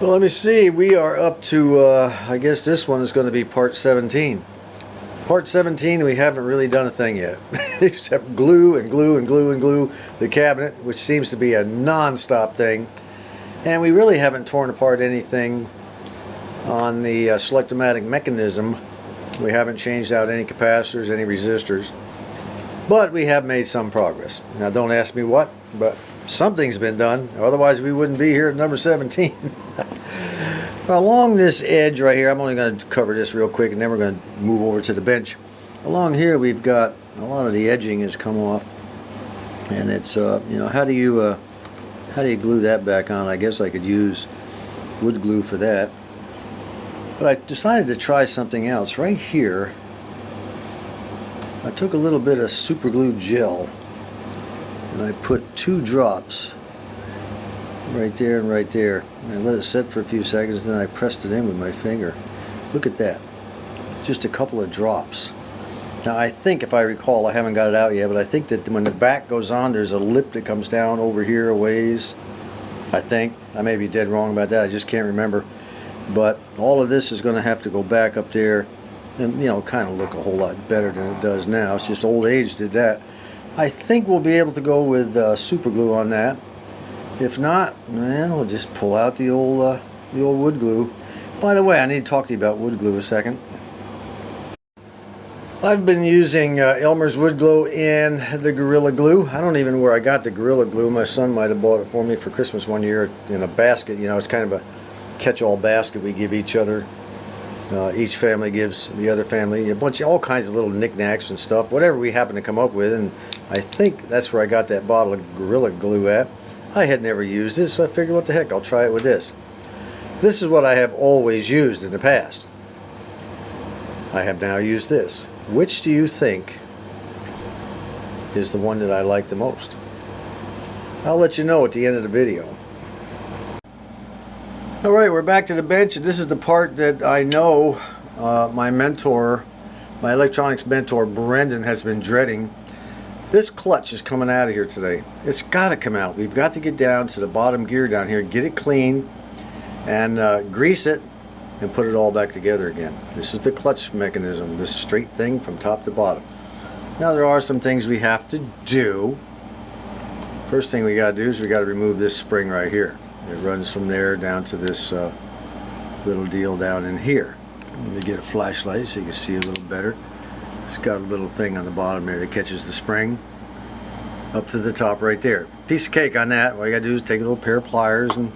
Well, let me see. We are up to, I guess this one is going to be part 17. Part 17, we haven't really done a thing yet. Except glue and glue and glue and glue the cabinet, which seems to be a non-stop thing. And we really haven't torn apart anything on the selectomatic mechanism. We haven't changed out any capacitors, any resistors. But we have made some progress. Now, don't ask me what, but something's been done. Otherwise, we wouldn't be here at number 17. Along this edge right here, I'm only going to cover this real quick and then we're going to move over to the bench. Along here we've got a lot of the edging has come off, and it's you know, how do you glue that back on? I guess I could use wood glue for that, but I decided to try something else. Right here I took a little bit of super glue gel and I put 2 drops right there and right there. I let it sit for a few seconds, then I pressed it in with my finger. Look at that. Just a couple of drops. Now I think, if I recall, I haven't got it out yet, but I think that when the back goes on, there's a lip that comes down over here a ways. I think. I may be dead wrong about that. I just can't remember. But all of this is going to have to go back up there and, you know, kind of look a whole lot better than it does now. It's just old age did that. I think we'll be able to go with super glue on that. If not, well, we'll just pull out the old wood glue. By the way, I need to talk to you about wood glue a second. I've been using Elmer's wood glue and the Gorilla Glue. I don't even know where I got the Gorilla Glue. My son might have bought it for me for Christmas one year in a basket. You know, it's kind of a catch-all basket we give each other. Each family gives the other family a bunch of all kinds of little knickknacks and stuff, whatever we happen to come up with. And I think that's where I got that bottle of Gorilla Glue at. I had never used it, so I figured, what the heck, I'll try it with this. This is what I have always used in the past. I have now used this. Which do you think is the one that I like the most? I'll let you know at the end of the video. Alright, we're back to the bench, and this is the part that I know my mentor, my electronics mentor, Brendan, has been dreading. This clutch is coming out of here today. It's got to come out. We've got to get down to the bottom gear down here, get it clean, and grease it, and put it all back together again. This is the clutch mechanism, this straight thing from top to bottom. Now there are some things we have to do. First thing we got to do is we got to remove this spring right here. It runs from there down to this little deal down in here. Let me get a flashlight so you can see a little better. It's got a little thing on the bottom there that catches the spring up to the top right there. Piece of cake on that. All you gotta do is take a little pair of pliers and,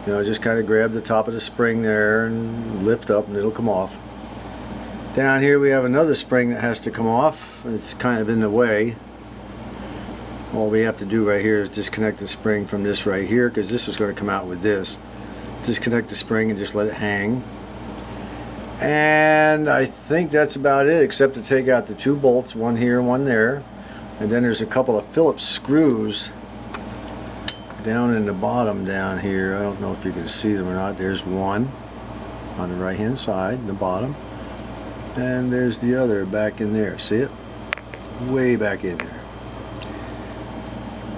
you know, just kind of grab the top of the spring there and lift up and it'll come off. Down here we have another spring that has to come off. It's kind of in the way. All we have to do right here is disconnect the spring from this right here, because this is going to come out with this. Disconnect the spring and just let it hang. And I think that's about it, except to take out the 2 bolts, one here and one there. And then there's a couple of Phillips screws down in the bottom down here. I don't know if you can see them or not. There's one on the right hand side in the bottom, and there's the other back in there. See it? Way back in there.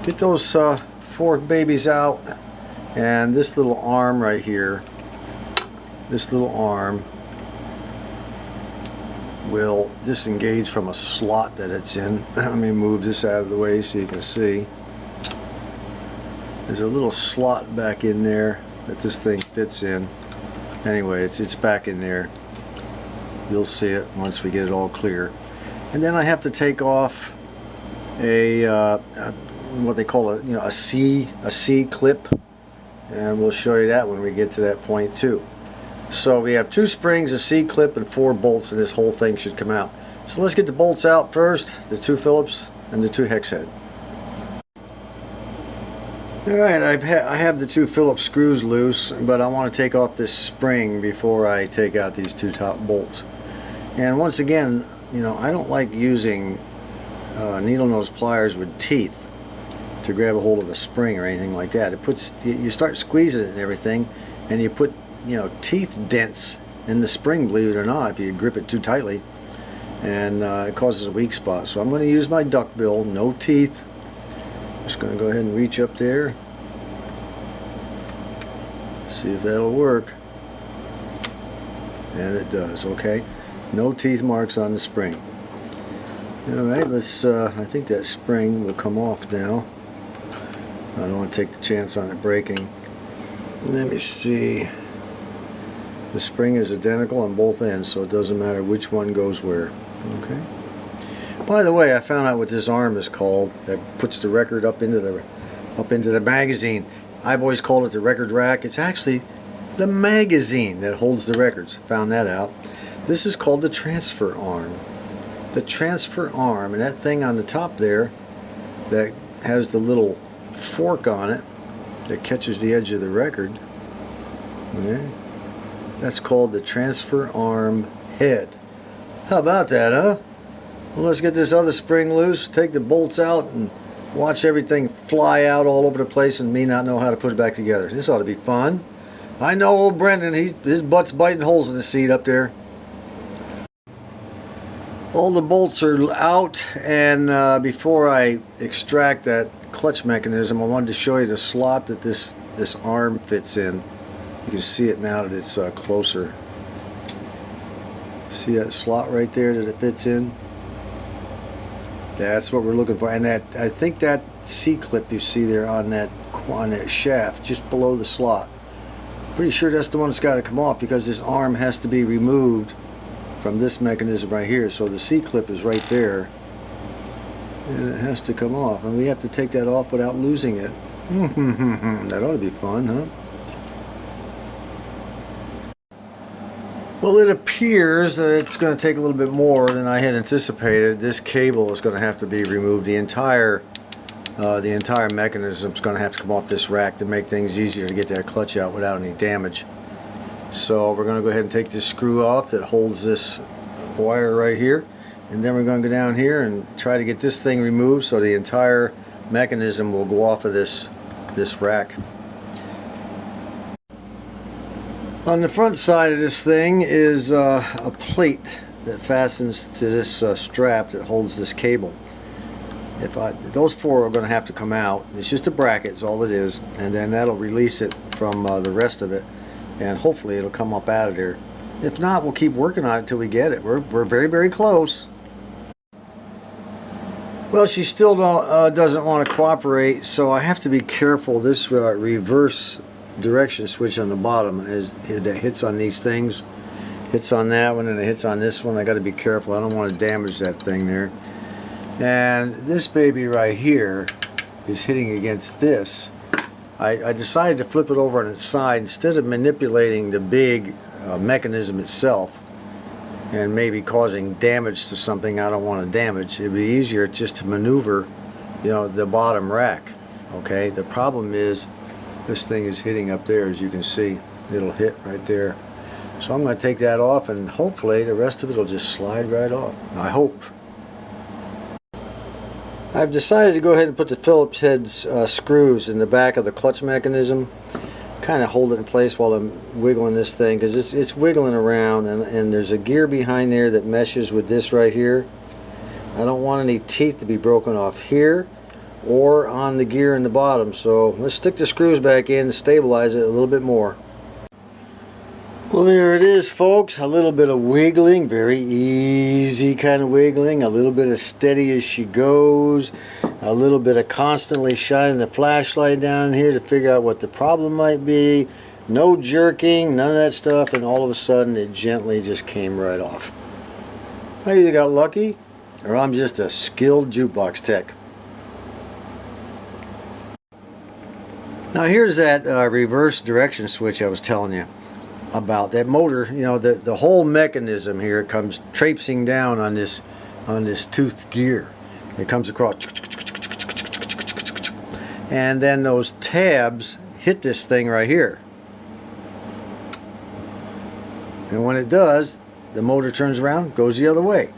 Get those 4 babies out, and this little arm right here, this little arm will disengage from a slot that it's in. Let me move this out of the way so you can see. There's a little slot back in there that this thing fits in. Anyway, it's back in there. You'll see it once we get it all clear. And then I have to take off a what they call a C clip, and we'll show you that when we get to that point too. So we have 2 springs, a C clip, and 4 bolts, and this whole thing should come out. So let's get the bolts out first, the 2 Phillips and the 2 hex head. Alright, I have the 2 Phillips screws loose, but I want to take off this spring before I take out these 2 top bolts. And once again, you know, I don't like using needle nose pliers with teeth to grab a hold of a spring or anything like that. It puts, you start squeezing it and everything, and you put, you know, teeth dents in the spring, believe it or not, if you grip it too tightly, and it causes a weak spot. So I'm going to use my duck bill, no teeth. Just going to go ahead and reach up there, See if that'll work. And it does. Okay, no teeth marks on the spring. Alright, let's I think that spring will come off now. I don't want to take the chance on it breaking. Let me see. The spring is identical on both ends, so it doesn't matter which one goes where. Okay. By the way, I found out what this arm is called that puts the record up into the magazine. I've always called it the record rack. It's actually the magazine that holds the records. Found that out. This is called the transfer arm. The transfer arm, and that thing on the top there that has the little fork on it that catches the edge of the record. Okay. That's called the transfer arm head. How about that, huh? Well, let's get this other spring loose, take the bolts out, and watch everything fly out all over the place and me not know how to put it back together. This ought to be fun. I know old Brendan, his butt's biting holes in the seat up there. All the bolts are out, and before I extract that clutch mechanism, I wanted to show you the slot that this arm fits in. You can see it now that it's closer. See that slot right there that it fits in? That's what we're looking for. And that, I think that C-clip you see there on that shaft just below the slot, pretty sure that's the one that's got to come off, because this arm has to be removed from this mechanism right here. So the C-clip is right there, and it has to come off, and we have to take that off without losing it. That ought to be fun, huh? Well, it appears that it's going to take a little bit more than I had anticipated. This cable is going to have to be removed. The entire mechanism is going to have to come off this rack to make things easier to get that clutch out without any damage. So we're going to go ahead and take this screw off that holds this wire right here, and then we're going to go down here and try to get this thing removed so the entire mechanism will go off of this rack. On the front side of this thing is a plate that fastens to this strap that holds this cable. Those four are going to have to come out. It's just a bracket, is all it is, and then that'll release it from the rest of it, and hopefully it'll come up out of there. If not, we'll keep working on it until we get it. We're very, very close. Well, she still doesn't want to cooperate, so I have to be careful. This reverse direction switch on the bottom that hits on these things, hits on that one, and it hits on this one. I got to be careful. I don't want to damage that thing there. And this baby right here is hitting against this. I decided to flip it over on its side instead of manipulating the big mechanism itself and maybe causing damage to something I don't want to damage. It'd be easier just to maneuver, the bottom rack. Okay. The problem is this thing is hitting up there, as you can see. It'll hit right there. So I'm going to take that off, and hopefully the rest of it will just slide right off. I hope. I've decided to go ahead and put the Phillips head screws in the back of the clutch mechanism, kind of hold it in place while I'm wiggling this thing, because it's wiggling around, and there's a gear behind there that meshes with this right here. I don't want any teeth to be broken off here or on the gear in the bottom, so let's stick the screws back in and stabilize it a little bit more. Well, there it is, folks. A little bit of wiggling, very easy kind of wiggling, a little bit of steady as she goes, a little bit of constantly shining the flashlight down here to figure out what the problem might be. No jerking, none of that stuff, and all of a sudden it gently just came right off. I either got lucky or I'm just a skilled jukebox tech. Now here's that reverse direction switch I was telling you about. That motor, the whole mechanism here comes traipsing down on this toothed gear. It comes across, and then those tabs hit this thing right here. And when it does, the motor turns around, goes the other way,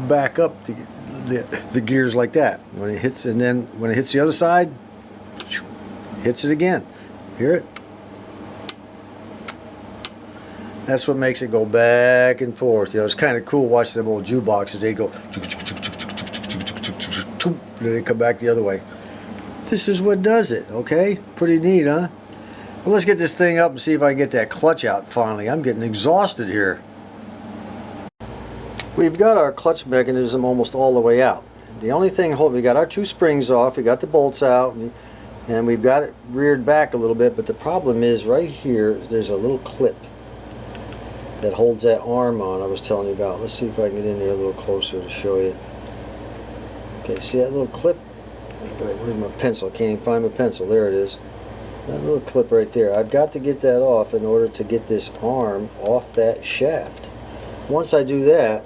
back up the gears like that. When it hits, and then when it hits the other side, hits it again. Hear it? That's what makes it go back and forth. It's kind of cool watching them old jukeboxes. They go, then they come back the other way. This is what does it, okay? Pretty neat, huh? Well, let's get this thing up and see if I can get that clutch out finally. I'm getting exhausted here. We've got our clutch mechanism almost all the way out. The only thing, we got our two springs off, we got the bolts out, and we've got it reared back a little bit, but the problem is right here, there's a little clip that holds that arm on I was telling you about. Let's see if I can get in there a little closer to show you. Okay, see that little clip? Where's my pencil? I can't even find my pencil. There it is. That little clip right there. I've got to get that off in order to get this arm off that shaft. Once I do that,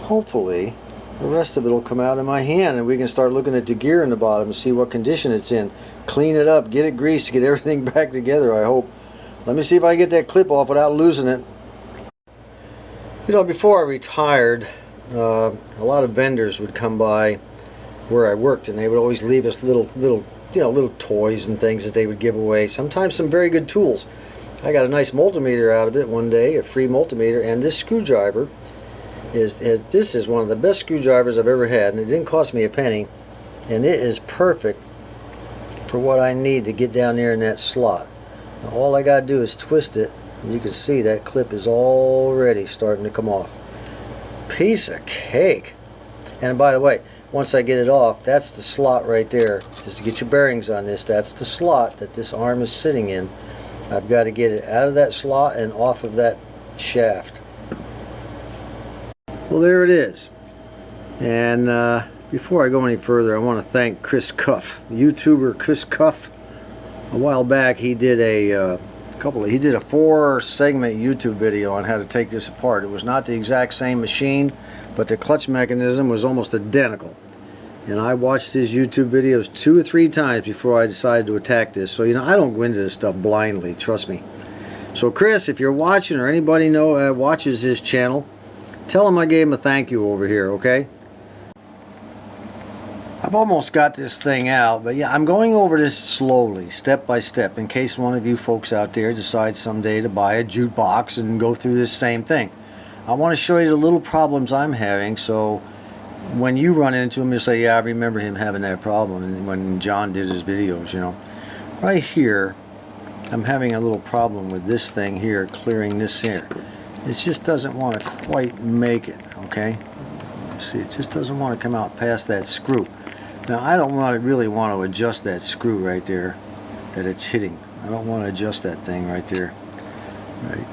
hopefully the rest of it will come out in my hand and we can start looking at the gear in the bottom and see what condition it's in. Clean it up, get it greased, get everything back together, I hope. Let me see if I can get that clip off without losing it. You know, before I retired, a lot of vendors would come by where I worked and they would always leave us little toys and things that they would give away. Sometimes some very good tools. I got a nice multimeter out of it one day, a free multimeter, and this screwdriver this is one of the best screwdrivers I've ever had, and it didn't cost me a penny, and it is perfect for what I need to get down there in that slot. Now, all I got to do is twist it, and you can see that clip is already starting to come off. Piece of cake. And by the way, once I get it off, that's the slot right there. Just to get your bearings on this, that's the slot that this arm is sitting in. I've got to get it out of that slot and off of that shaft. Well, there it is. And before I go any further, I want to thank Chris Cuff, YouTuber Chris Cuff. A while back, he did a 4-segment YouTube video on how to take this apart. It was not the exact same machine, but the clutch mechanism was almost identical. And I watched his YouTube videos 2 or 3 times before I decided to attack this. So, you know, I don't go into this stuff blindly, trust me. So Chris, if you're watching or anybody watches his channel, tell him I gave him a thank you over here, okay? I've almost got this thing out, but yeah, I'm going over this slowly, step by step, in case one of you folks out there decides someday to buy a Jukebox and go through this same thing. I want to show you the little problems I'm having, so when you run into them, you'll say, yeah, I remember him having that problem, and when John did his videos, you know. Right here, I'm having a little problem with this thing here, clearing this here. It just doesn't want to quite make it, okay? See, it just doesn't want to come out past that screw. Now, I don't really want to adjust that screw right there that it's hitting. I don't want to adjust that thing right there.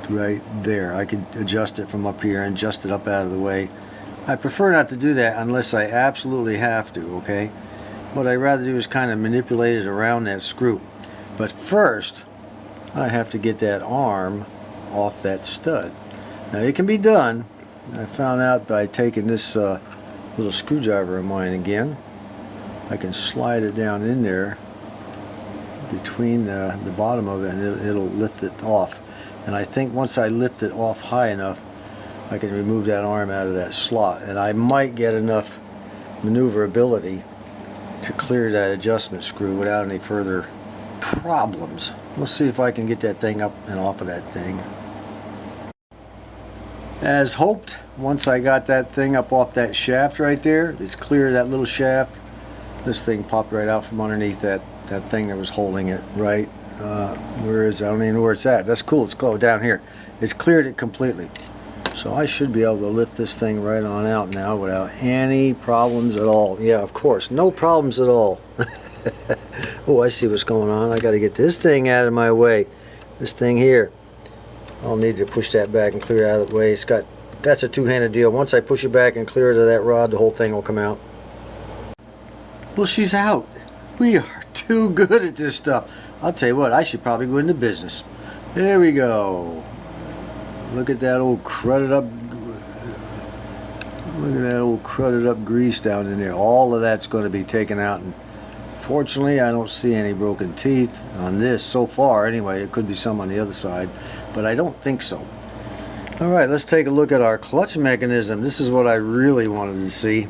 Right there. I could adjust it from up here and adjust it up out of the way. I prefer not to do that unless I absolutely have to, okay? What I'd rather do is kind of manipulate it around that screw. But first, I have to get that arm off that stud. Now, it can be done. I found out by taking this little screwdriver of mine again. I can slide it down in there between the bottom of it, and it'll lift it off. And I think once I lift it off high enough, I can remove that arm out of that slot, and I might get enough maneuverability to clear that adjustment screw without any further problems. Let's see if I can get that thing up and off of that thing. As hoped, once I got that thing up off that shaft right there, it's clear that little shaft. This thing popped right out from underneath that thing that was holding it, right? Where is it? I don't even know where it's at. That's cool. It's closed down here. It's cleared it completely. So I should be able to lift this thing right on out now without any problems at all. Yeah, of course. No problems at all. Oh, I see what's going on. I got to get this thing out of my way. This thing here. I'll need to push that back and clear it out of the way. That's a two-handed deal. Once I push it back and clear it of that rod, the whole thing will come out. Well, she's out. We are too good at this stuff. I'll tell you what, I should probably go into business. There we go. Look at that old crudded up grease down in there. All of that's going to be taken out, and fortunately I don't see any broken teeth on this so far. Anyway, it could be some on the other side, but I don't think so. Alright, let's take a look at our clutch mechanism. This is what I really wanted to see.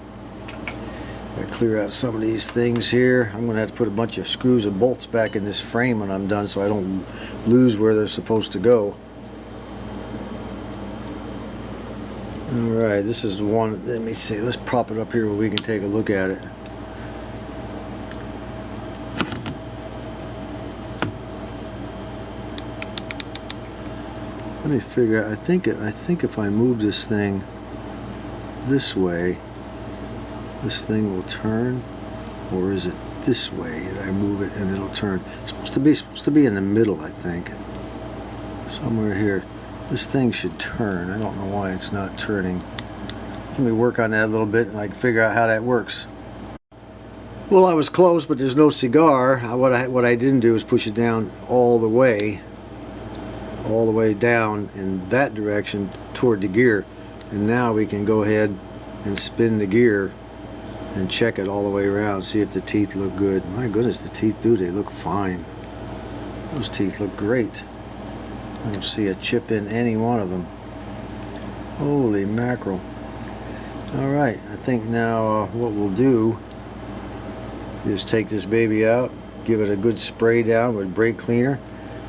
I clear out some of these things here. I'm going to have to put a bunch of screws and bolts back in this frame when I'm done so I don't lose where they're supposed to go. Alright, this is the one. Let me see. Let's prop it up here where we can take a look at it. Let me figure out. I think if I move this thing this way, this thing will turn, or is it this way? And I move it and it'll turn. It's supposed to be in the middle, I think. Somewhere here. This thing should turn. I don't know why it's not turning. Let me work on that a little bit and I can figure out how that works. Well, I was close, but there's no cigar. What I didn't do is push it down all the way down in that direction toward the gear. And now we can go ahead and spin the gear and check it all the way around, see if the teeth look good. My goodness, the teeth do. They look fine. Those teeth look great. I don't see a chip in any one of them. Holy mackerel. Alright, I think now what we'll do is take this baby out, give it a good spray down with brake cleaner,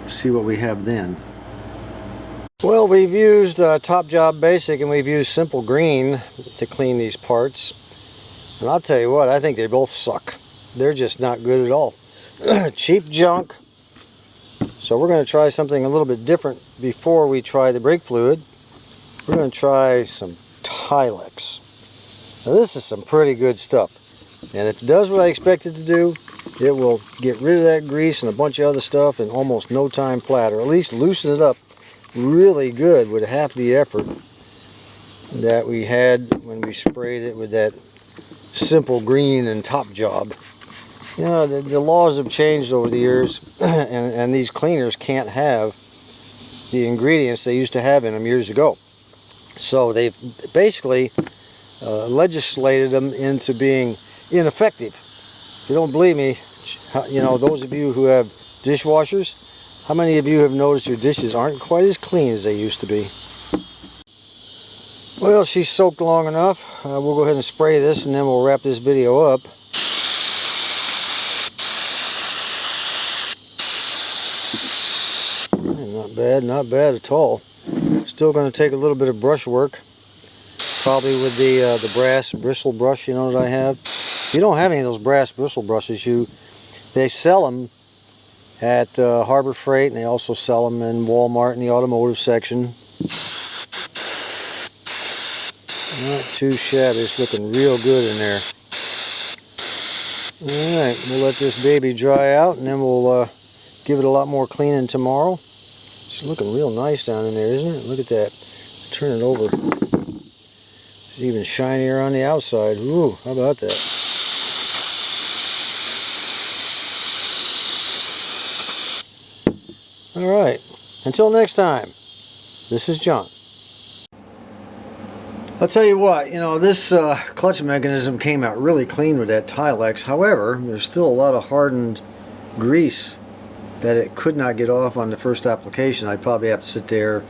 see what we have then. Well, we've used Top Job Basic and we've used Simple Green to clean these parts. And I'll tell you what, I think they both suck. They're just not good at all. Cheap junk. So we're going to try something a little bit different before we try the brake fluid. We're going to try some Tilex. Now this is some pretty good stuff. And if it does what I expect it to do, it will get rid of that grease and a bunch of other stuff in almost no time flat, or at least loosen it up really good with half the effort that we had when we sprayed it with that Simple Green and Top Job. You know, the laws have changed over the years, and these cleaners can't have the ingredients they used to have in them years ago. So they've basically legislated them into being ineffective. If you don't believe me, you know, those of you who have dishwashers, how many of you have noticed your dishes aren't quite as clean as they used to be? Well, she's soaked long enough. We'll go ahead and spray this and then we'll wrap this video up. Not bad at all. Still going to take a little bit of brush work, probably with the brass bristle brush, you know, that I have. If you don't have any of those brass bristle brushes, they sell them at Harbor Freight, and they also sell them in Walmart in the automotive section. Not too shabby. It's looking real good in there. Alright, we'll let this baby dry out and then we'll give it a lot more cleaning tomorrow. It's looking real nice down in there, isn't it? Look at that. Turn it over. It's even shinier on the outside. Ooh, how about that? Alright, until next time, this is John. I'll tell you what, you know, this clutch mechanism came out really clean with that Tilex. However, there's still a lot of hardened grease that it could not get off on the first application. I'd probably have to sit there,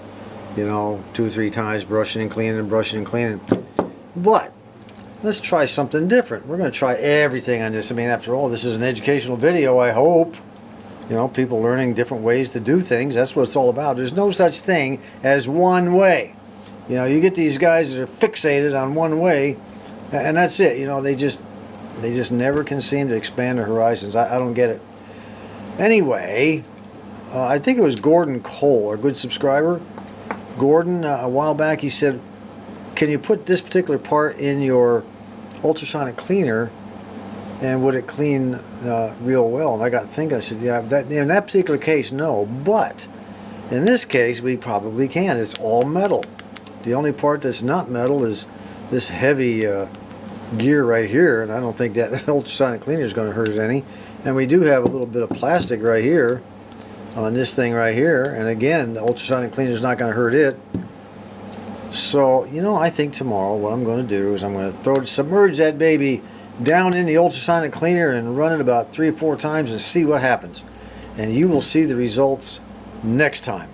you know, 2 or 3 times brushing and cleaning and brushing and cleaning. But let's try something different. We're going to try everything on this. I mean, after all, this is an educational video, I hope. You know, people learning different ways to do things. That's what it's all about. There's no such thing as one way. You know, you get these guys that are fixated on one way, and that's it. You know, they just never can seem to expand their horizons. I don't get it. Anyway, I think it was Gordon Cole, our good subscriber. Gordon, a while back, he said, can you put this particular part in your ultrasonic cleaner and would it clean real well? And I got thinking, I said, yeah, in that particular case, no. But in this case, we probably can. It's all metal. The only part that's not metal is this heavy gear right here, and I don't think that ultrasonic cleaner is going to hurt it any. And we do have a little bit of plastic right here on this thing right here, and again, the ultrasonic cleaner is not going to hurt it. So, you know, I think tomorrow what I'm going to do is I'm going to submerge that baby down in the ultrasonic cleaner and run it about 3 or 4 times and see what happens. And you will see the results next time.